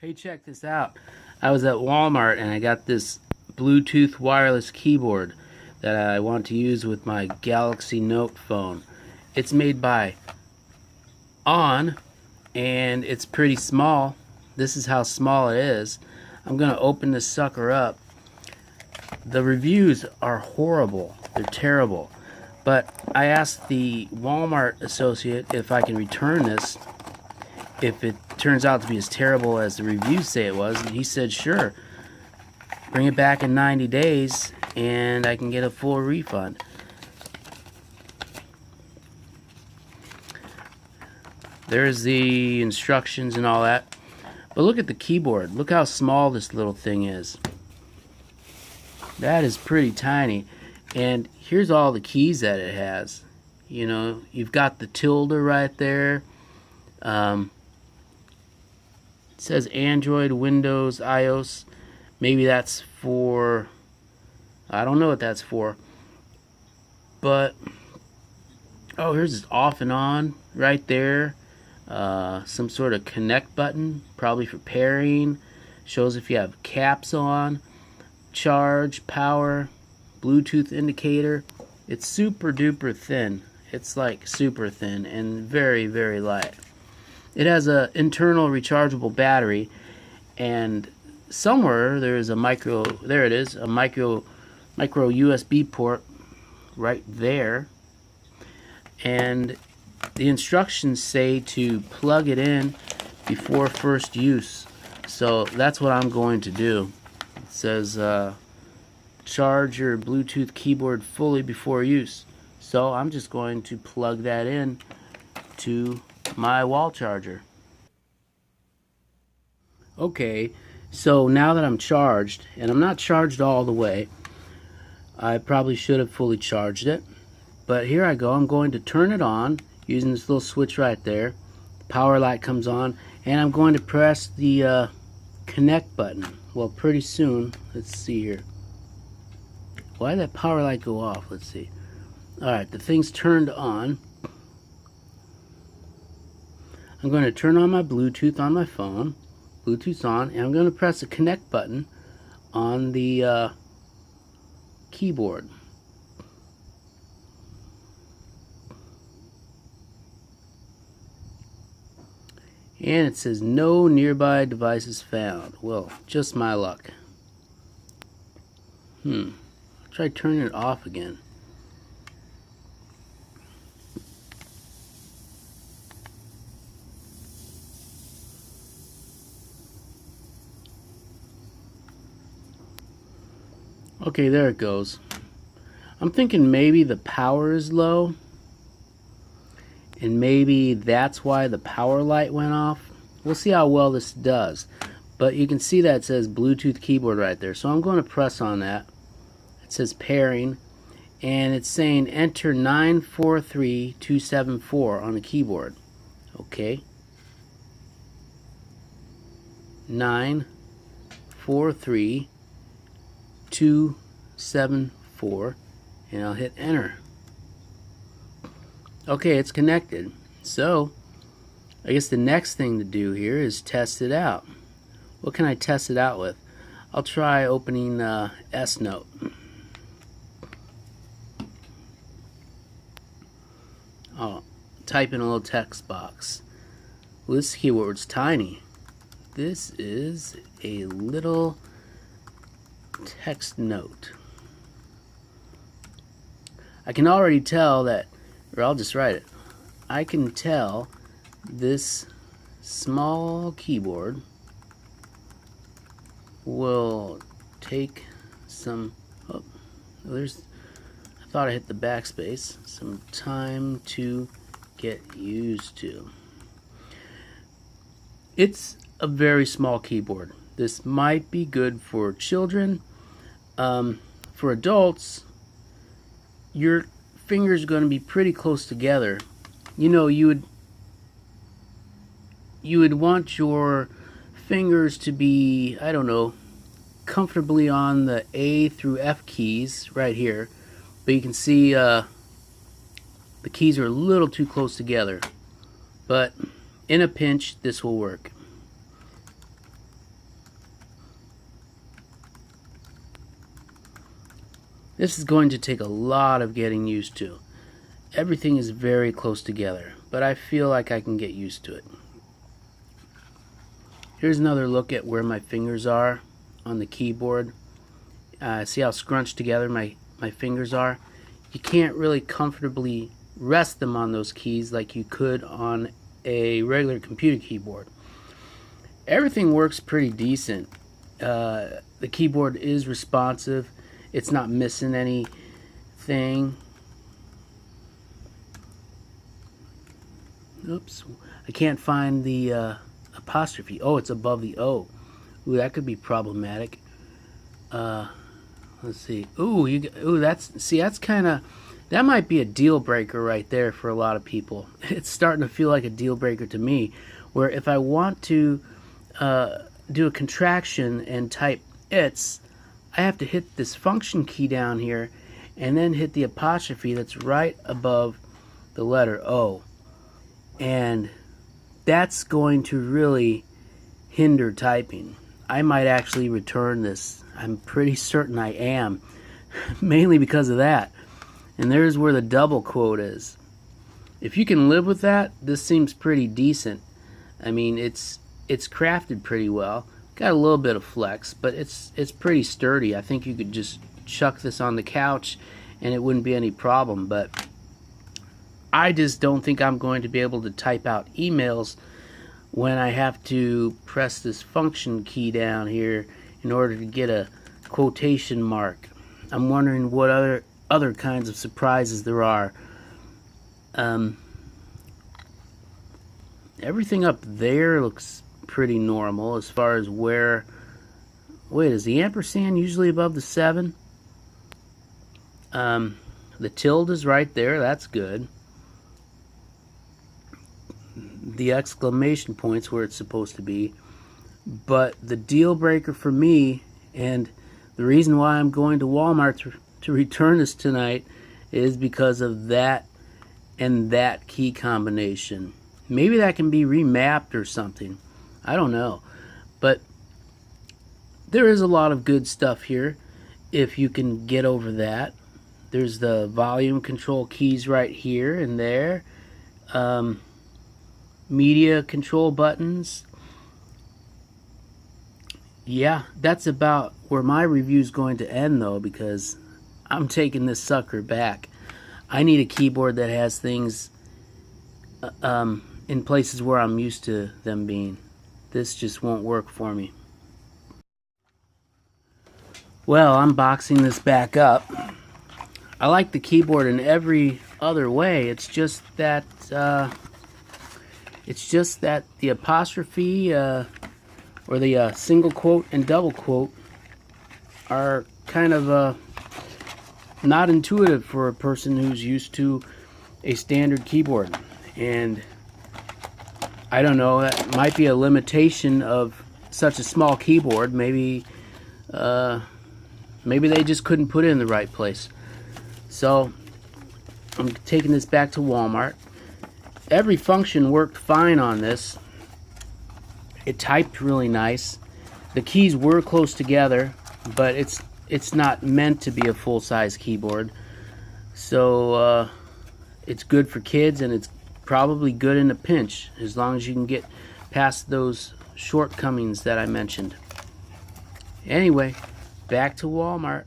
Hey, check this out. I was at Walmart and I got this Bluetooth wireless keyboard that I want to use with my Galaxy Note phone. It's made by Onn and it's pretty small. This is how small it is. I'm gonna open this sucker up. The reviews are horrible. They're terrible. But I asked the Walmart associate if I can return this if it turns out to be as terrible as the reviews say it was, and he said sure, bring it back in 90 days and I can get a full refund. There's the instructions and all that, but look at the keyboard. Look how small this little thing is. That is pretty tiny. And here's all the keys that it has. You know, you've got the tilde right there. It says Android, Windows, iOS. Maybe that's for, I don't know what that's for. But, oh, here's this off and on right there. Some sort of connect button, probably for pairing. Shows if you have caps on. Charge, power, Bluetooth indicator. It's super duper thin. It's like super thin and very, very light. It has an internal rechargeable battery, and somewhere there is a micro, there it is, a micro USB port right there. And the instructions say to plug it in before first use. So that's what I'm going to do. It says charge your Bluetooth keyboard fully before use. So I'm just going to plug that in to my wall charger. Okay, so now that I'm charged, and I'm not charged all the way, I probably should have fully charged it, but here I go. I'm going to turn it on using this little switch right there. The power light comes on, and I'm going to press the connect button. Well, pretty soon. Let's see here. Why did that power light go off? Let's see. Alright, the thing's turned on. I'm going to turn on my Bluetooth on my phone. Bluetooth's on, and I'm going to press the connect button on the keyboard. And it says no nearby devices found. Well, just my luck. Try turning it off again. Okay, there it goes. I'm thinking maybe the power is low, and maybe that's why the power light went off. We'll see how well this does. But you can see that it says Bluetooth keyboard right there. So I'm going to press on that. It says pairing, and it's saying enter 943274 on the keyboard. Okay. 943274, and I'll hit enter. Okay, it's connected. So I guess the next thing to do here is test it out. What can I test it out with? I'll try opening S Note. I'll type in a little text box. Well, this keyword's tiny. This is a little text note. I can already tell that, or I'll just write it. I can tell this small keyboard will take some, oh, there's, I thought I hit the backspace, some time to get used to. It's a very small keyboard. This might be good for children. For adults, your fingers are going to be pretty close together. You know, you would want your fingers to be, I don't know, comfortably on the A through F keys right here, but you can see the keys are a little too close together, but in a pinch this will work. This is going to take a lot of getting used to. Everything is very close together, but I feel like I can get used to it. Here's another look at where my fingers are on the keyboard. See how scrunched together my fingers are? You can't really comfortably rest them on those keys like you could on a regular computer keyboard. Everything works pretty decent. The keyboard is responsive. It's not missing anything. Oops, I can't find the apostrophe. Oh, it's above the O. Ooh, that could be problematic. Let's see. Ooh, that's kind of, that might be a deal breaker right there for a lot of people. It's starting to feel like a deal breaker to me, where if I want to do a contraction and type "its," I have to hit this function key down here and then hit the apostrophe that's right above the letter O. And that's going to really hinder typing. I might actually return this. I'm pretty certain I am, mainly because of that. And there's where the double quote is. If you can live with that, this seems pretty decent. I mean, it's crafted pretty well. Got a little bit of flex, but it's pretty sturdy. I think you could just chuck this on the couch and it wouldn't be any problem. But I just don't think I'm going to be able to type out emails when I have to press this function key down here in order to get a quotation mark. I'm wondering what other kinds of surprises there are. Everything up there looks pretty normal as far as where... Wait, is the ampersand usually above the 7? The tilde is right there. That's good. The exclamation point's where it's supposed to be. But the deal breaker for me, and the reason why I'm going to Walmart to return this tonight, is because of that and that key combination. Maybe that can be remapped or something. I don't know. But there is a lot of good stuff here if you can get over that. There's the volume control keys right here and there. Media control buttons. Yeah, that's about where my review is going to end though, because I'm taking this sucker back. I need a keyboard that has things in places where I'm used to them being. This just won't work for me. Well, I'm boxing this back up. I like the keyboard in every other way. It's just that the apostrophe or the single quote and double quote are kind of not intuitive for a person who's used to a standard keyboard. And I don't know, that might be a limitation of such a small keyboard. Maybe they just couldn't put it in the right place. So I'm taking this back to Walmart. Every function worked fine on this. It typed really nice. The keys were close together, but it's not meant to be a full-size keyboard. So it's good for kids, and it's probably good in a pinch, as long as you can get past those shortcomings that I mentioned. Anyway, back to Walmart.